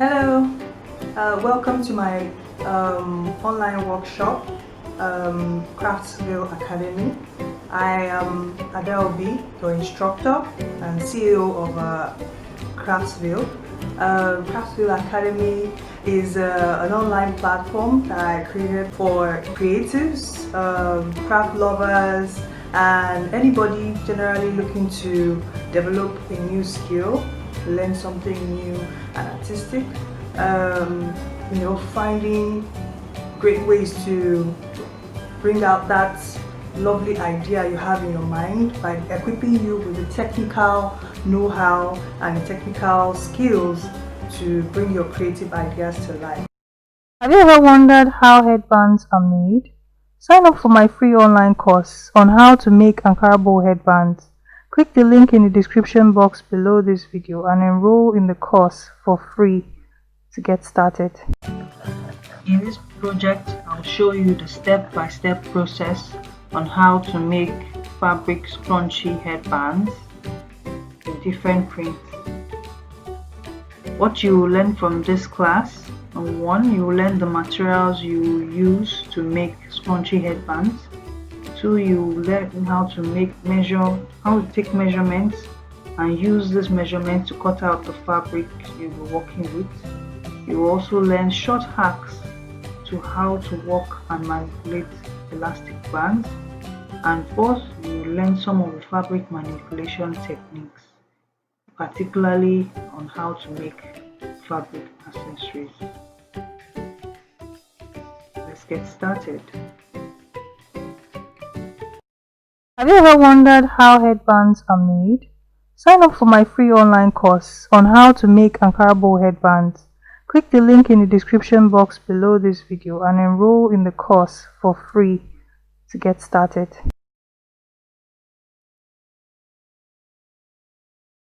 Hello, welcome to my online workshop, Craftsville Academy. I am Adele B, your instructor and CEO of Craftsville. Craftsville Academy is an online platform that I created for creatives, craft lovers, and anybody generally looking to develop a new skill, learn something new and artistic. Finding great ways to bring out that lovely idea you have in your mind by equipping you with the technical know-how and the technical skills to bring your creative ideas to life. Have you ever wondered how headbands are made? Sign up for my free online course on how to make Ankara bow headbands. Click the link in the description box below this video and enroll in the course for free to get started. In this project, I'll show you the step-by-step process on how to make fabric scrunchy headbands in different prints. What you will learn from this class: number one, you will learn the materials you use to make scrunchy headbands. Two, you will learn how to take measurements and use this measurement to cut out the fabric you'll be working with. You will also learn short hacks to how to work and manipulate elastic bands. And fourth, you will learn some of the fabric manipulation techniques, particularly on how to make fabric accessories. Let's get started. Have you ever wondered how headbands are made? Sign up for my free online course on how to make Ankara bow headbands. Click the link in the description box below this video and enroll in the course for free to get started.